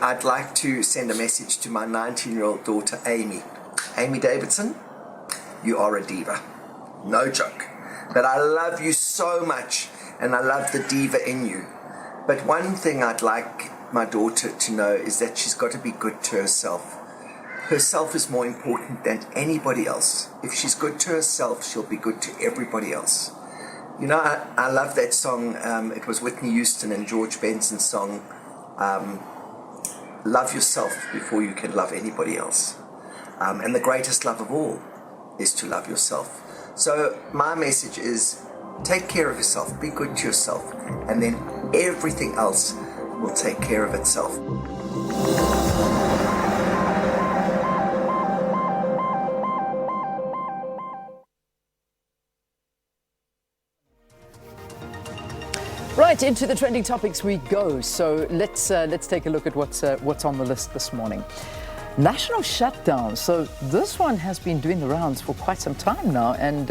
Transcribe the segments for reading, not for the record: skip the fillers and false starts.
I'd like to send a message to my 19-year-old daughter, Amy. Amy Davidson, you are a diva. No joke. But I love you so much, and I love the diva in you. But one thing I'd like my daughter to know is that she's got to be good to herself. Herself is more important than anybody else. If she's good to herself, she'll be good to everybody else. You know, I love that song. It was Whitney Houston and George Benson's song, Love Yourself Before You Can Love Anybody Else. And the greatest love of all is to love yourself. So my message is, take care of yourself, be good to yourself, and then everything else will take care of itself. Right, into the trending topics we go. So let's take a look at what's on the list this morning. National shutdown. So this one has been doing the rounds for quite some time now, and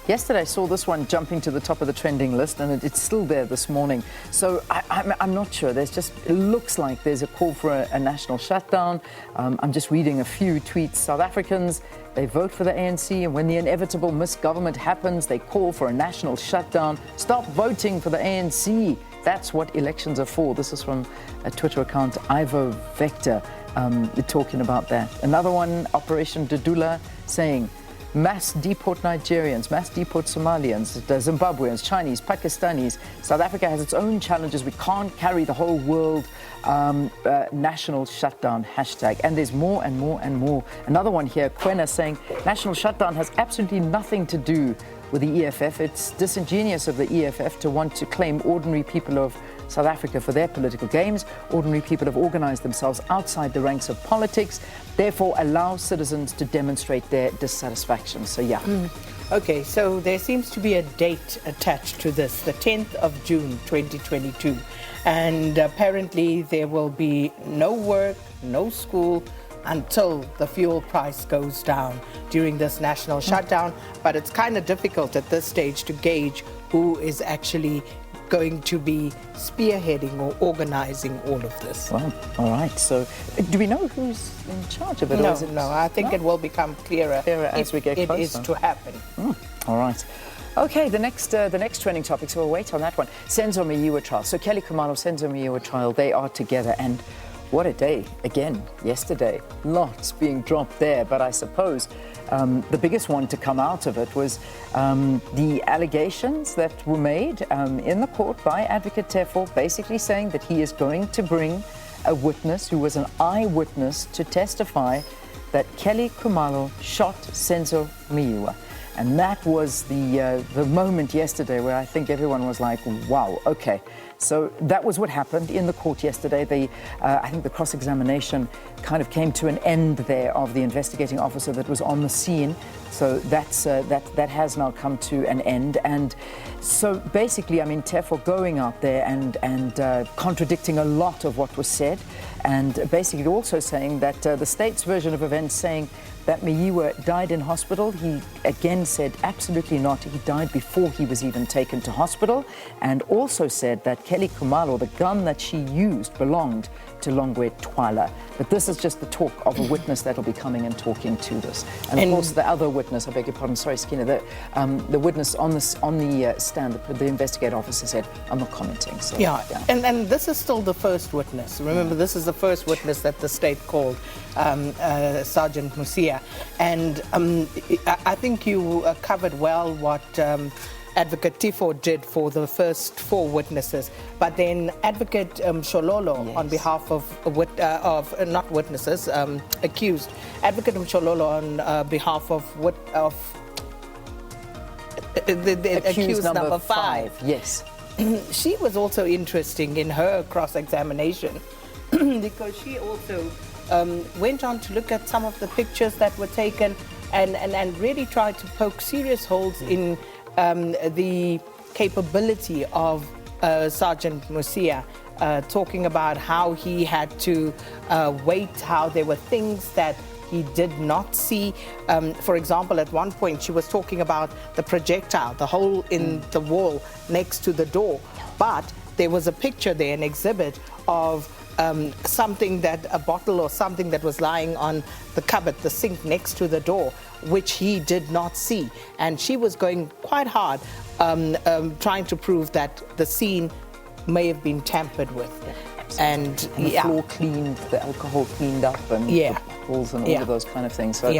yesterday I saw this one jumping to the top of the trending list, and it's still there this morning. So I'm not sure. It looks like there's a call for a national shutdown. I'm just reading a few tweets. South Africans, they vote for the ANC, and when the inevitable misgovernment happens, they call for a national shutdown. Stop voting for the ANC. That's what elections are for. This is from a Twitter account, Ivo Vector. Talking about that. Another one, Operation Dudula, saying mass deport Nigerians, mass deport Somalians, Zimbabweans, Chinese, Pakistanis. South Africa has its own challenges. We can't carry the whole world. National shutdown hashtag. And there's more and more and more. Another one here, Kwena, saying national shutdown has absolutely nothing to do with the EFF. It's disingenuous of the EFF to want to claim ordinary people of South Africa for their political games. Ordinary people have organized themselves outside the ranks of politics, therefore allow citizens to demonstrate their dissatisfaction. So, yeah. Okay, so there seems to be a date attached to this, the 10th of June, 2022. And apparently there will be no work, no school, until the fuel price goes down during this national shutdown. But it's kind of difficult at this stage to gauge who is actually going to be spearheading or organizing all of this. Well, all right. So do we know who's in charge of it? No, I think it will become clearer as we get closer. It is to happen. All right. Okay, the next trending topic, so we'll wait on that one. Senzo Meyiwa trial. So Kelly Khumalo, Senzo Meyiwa trial, they are together, and what a day, again, yesterday. Lots being dropped there, but I suppose the biggest one to come out of it was the allegations that were made in the court by Advocate Tefo, basically saying that he is going to bring a witness who was an eyewitness to testify that Kelly Khumalo shot Senzo Meyiwa. And that was the moment yesterday where I think everyone was like, wow, okay. So that was what happened in the court yesterday. I think the cross-examination kind of came to an end there of the investigating officer that was on the scene. So that has now come to an end. And so basically, I mean, Tefo going out there and contradicting a lot of what was said, and basically also saying that the state's version of events, saying that Meyiwa died in hospital. He again said absolutely not. He died before he was even taken to hospital, and also said that Kelly Khumalo, the gun that she used, belonged to Longwe Twala. But this is just the talk of a witness that will be coming and talking to this. And of course, the other witness, I beg your pardon, sorry, Skinner, the witness on the stand, the investigator officer said, I'm not commenting. So, yeah. And this is still the first witness. Remember, this is the first witness that the state called, Sergeant Musia. And I think you covered well what Advocate Tefo did for the first four witnesses, but then Advocate Mshololo, yes, on behalf of not witnesses, accused, Advocate Mshololo on behalf of the accused number five. Yes. She was also interesting in her cross-examination because she also went on to look at some of the pictures that were taken and really tried to poke serious holes in the capability of Sergeant Musia, talking about how he had to wait, how there were things that he did not see. For example, at one point she was talking about the projectile, the hole in the wall next to the door, but there was a picture there, an exhibit of something that, a bottle or something that was lying on the cupboard, the sink next to the door, which he did not see. And she was going quite hard, trying to prove that the scene may have been tampered with. And the floor cleaned, the alcohol cleaned up, and the bottles and all of those kind of things. So,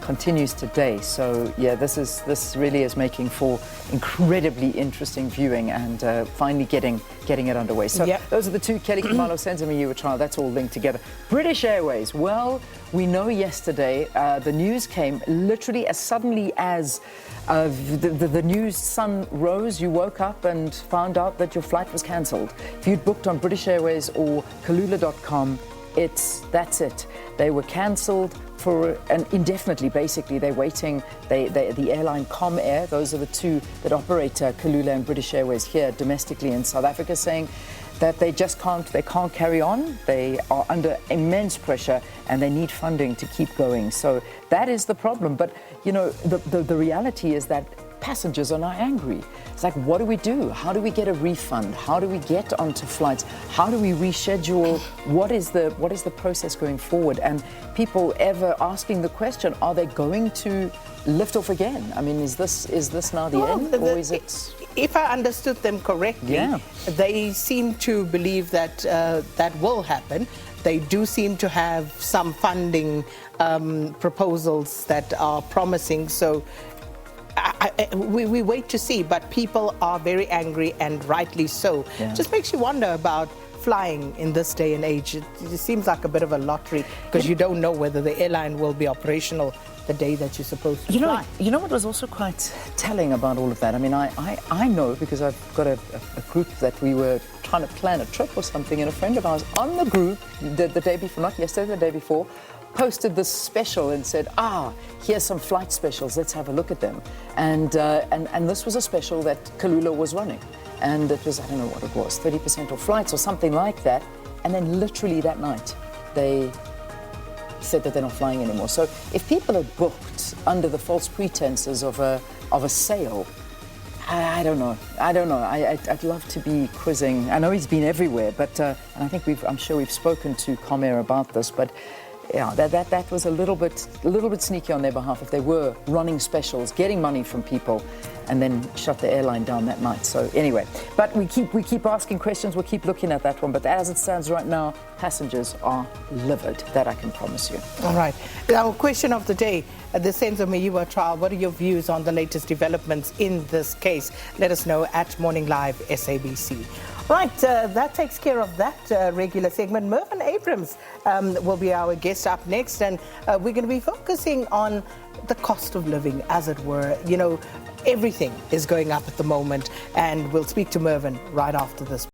continues today. So this really is making for incredibly interesting viewing and finally getting it underway. So those are the two, Kelly Khumalo, Senzo Meyiwa trial. That's all linked together. British Airways. Well, we know yesterday the news came literally as suddenly as the news sun rose. You woke up and found out that your flight was cancelled. If you'd booked on British Airways or Kalula.com, that's it. They were cancelled for indefinitely. Basically, they're waiting. The airline Comair, those are the two that operate Kalula and British Airways here domestically in South Africa, saying that they just can't carry on. They are under immense pressure and they need funding to keep going. So that is the problem. But you know, the reality is that passengers are now angry. It's like, what do we do? How do we get a refund? How do we get onto flights? How do we reschedule? What is the process going forward? And people ever asking the question, are they going to lift off again? I mean, is this now the end, or is it? If I understood them correctly, they seem to believe that that will happen. They do seem to have some funding proposals that are promising. So we wait to see, but people are very angry, and rightly so. Just makes you wonder about flying in this day and age. It seems like a bit of a lottery, because you don't know whether the airline will be operational the day that you're supposed to fly. You know what was also quite telling about all of that? I mean, I know, because I've got a group that we were trying to plan a trip or something, and a friend of ours on the group the day before, not yesterday, the day before, posted this special and said, here's some flight specials, let's have a look at them. And this was a special that Kalula was running. And it was, I don't know what it was, 30% off flights or something like that. And then literally that night, they said that they're not flying anymore. So if people are booked under the false pretenses of a sale, I don't know. I'd love to be quizzing. I know he's been everywhere, but and I think I'm sure we've spoken to Comair about this, but yeah, that was a little bit sneaky on their behalf if they were running specials, getting money from people, and then shut the airline down that night. So anyway, but we keep asking questions. We'll keep looking at that one. But as it stands right now, passengers are livid. That I can promise you. All right. Our question of the day: the Senzo Meyiwa trial. What are your views on the latest developments in this case? Let us know at Morning Live SABC. Right, that takes care of that regular segment. Mervyn Abrams will be our guest up next, and we're going to be focusing on the cost of living, as it were. You know, everything is going up at the moment, and we'll speak to Mervyn right after this.